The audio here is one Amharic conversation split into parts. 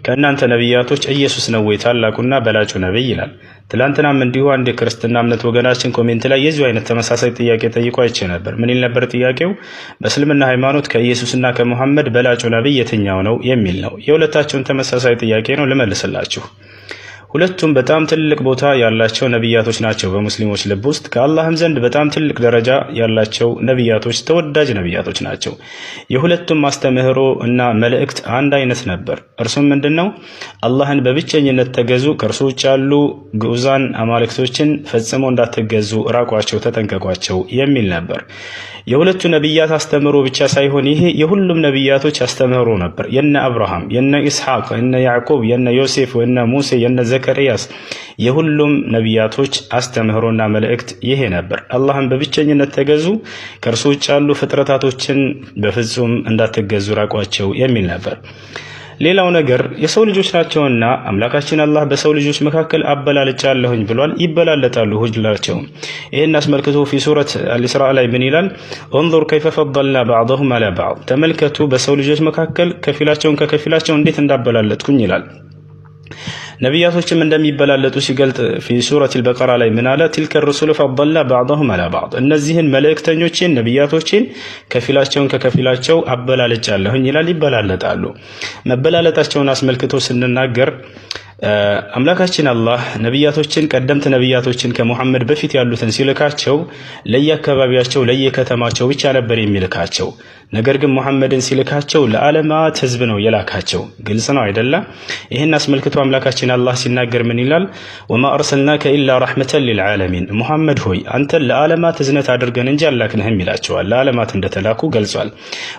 ከእናንተ ነቢያቶች ኢየሱስ ነው ወይ ታላቁና በላጩ ነብይ ይላል። ትላንትናም እንዲሁ አንድ የክርስትና እምነት ወገናችን ኮሜንት ላይ የዚሁ አይነት ተመሳሳይ ጥያቄ ጠይቆ አይቼ ነበር። ምን ይል ነበር ጥያቄው? በእስልምና ሃይማኖት ከኢየሱስና ከሙሐመድ በላጩ ነብይ የትኛው ነው የሚል ነው። የሁለታቸውን ተመሳሳይ ጥያቄ ነው ልመልስላችሁ። ሁለቱም በጣም ትልቅ ቦታ ያላቸው ነቢያቶች ናቸው በሙስሊሞች ልብ ውስጥ ከአላህም ዘንድ በጣም ትልቅ ደረጃ ያላቸው ነቢያቶች፣ ተወዳጅ ነቢያቶች ናቸው። የሁለቱም ማስተምህሮ እና መልእክት አንድ አይነት ነበር። እርሱም ምንድነው? አላህን በብቸኝነት ተገዙ፣ ከእርሱ ውጭ ያሉ ግዑዛን አማልክቶችን ፈጽሞ እንዳትገዙ፣ ራቋቸው፣ ተጠንቀቋቸው የሚል ነበር። የሁለቱ ነቢያት አስተምህሮ ብቻ ሳይሆን ይሄ የሁሉም ነቢያቶች አስተምህሮ ነበር። የነ አብርሃም፣ የነ ኢስሐቅ፣ የነ ያዕቆብ፣ የነ ዮሴፍ፣ የነ ሙሴ፣ የነ ዘከርያስ የሁሉም ነቢያቶች አስተምህሮና መልእክት ይሄ ነበር። አላህን በብቸኝነት ተገዙ፣ ከእርሱ ውጭ ያሉ ፍጥረታቶችን በፍጹም እንዳትገዙ ራቋቸው የሚል ነበር። ሌላው ነገር የሰው ልጆች ናቸውና አምላካችን አላህ በሰው ልጆች መካከል አበላልጫለሁኝ ብሏል። ይበላለጣሉ ሁላቸውም። ይሄን አስመልክቶ ፊ ሱረት አልኢስራ ላይ ምን ይላል? انظر كيف فضلنا بعضهم على بعض ተመልከቱ በሰው ልጆች መካከል ከፊላቸውን ከከፊላቸው እንዴት እንዳበላለጥኩኝ ይላል። ነቢያቶችም እንደሚበላለጡ ሲገልጥ ፊ ሱረት አልበቀራ ላይ ምን አለ? تلك الرسل فضلنا بعضهم على بعض እነዚህን መልእክተኞችን ነቢያቶችን ከፊላቸውን ከከፊላቸው አበላልጫለሁኝ ይላል። ይበላለጣሉ። መበላለጣቸውን አስመልክቶ ስንናገር አምላካችን አላህ ነቢያቶችን ቀደምት ነቢያቶችን ከሙሐመድ በፊት ያሉትን ሲልካቸው ለየአካባቢያቸው ለየከተማቸው ብቻ ነበር የሚልካቸው። ነገር ግን ሙሐመድን ሲልካቸው ለዓለማት ህዝብ ነው የላካቸው። ግልጽ ነው አይደለም? ይሄን አስመልክቶ አምላካችን አላህ ሲናገር ምን ይላል? ወማ አርሰልናከ ኢላ ረሕመተን ሊልዓለሚን ሙሐመድ ሆይ አንተን ለዓለማት እዝነት አድርገን እንጂ አላክንህም ይላቸዋል። ለዓለማት እንደተላኩ ገልጿል።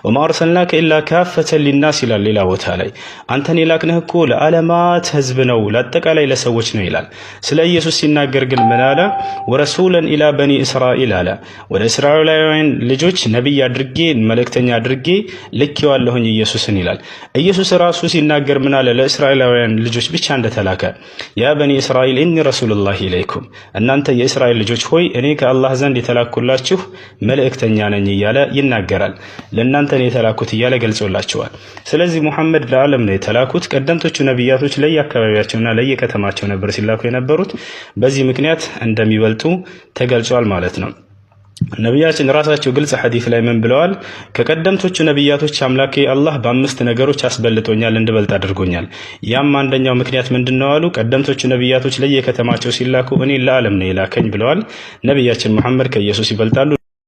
ወማ አርሰልናከ ኢላ ካፈተን ሊናስ ይላል ሌላ ቦታ ላይ። አንተን የላክንህ እኮ ለዓለማት ህዝብ ነው ለአጠቃላይ ለሰዎች ነው ይላል። ስለ ኢየሱስ ሲናገር ግን ምን አለ? ወረሱለን ኢላ በኒ እስራኤል አለ። ወደ እስራኤላውያን ልጆች ነብይ አድርጌ መልእክተኛ አድርጌ ልኬዋለሁኝ ኢየሱስን ይላል። ኢየሱስ ራሱ ሲናገር ምን አለ? ለእስራኤላውያን ልጆች ብቻ እንደተላከ ያ በኒ እስራኤል ኢኒ ረሱሉላሂ ኢለይኩም እናንተ የእስራኤል ልጆች ሆይ እኔ ከአላህ ዘንድ የተላኩላችሁ መልእክተኛ ነኝ እያለ ይናገራል። ለእናንተ ነው የተላኩት እያለ ገልጾላቸዋል። ስለዚህ ሙሐመድ ለዓለም ነው የተላኩት። ቀደምቶቹ ነቢያቶች ለየአካባቢያቸውና ለየከተማቸው ነበር ሲላኩ የነበሩት። በዚህ ምክንያት እንደሚበልጡ ተገልጿል ማለት ነው። ነቢያችን ራሳቸው ግልጽ ሐዲስ ላይ ምን ብለዋል? ከቀደምቶቹ ነቢያቶች አምላኬ አላህ በአምስት ነገሮች አስበልጦኛል፣ እንድበልጥ አድርጎኛል። ያም አንደኛው ምክንያት ምንድነው አሉ? ቀደምቶቹ ነቢያቶች ለየከተማቸው ሲላኩ እኔ ለዓለም ነው የላከኝ ብለዋል። ነቢያችን መሐመድ ከኢየሱስ ይበልጣሉ።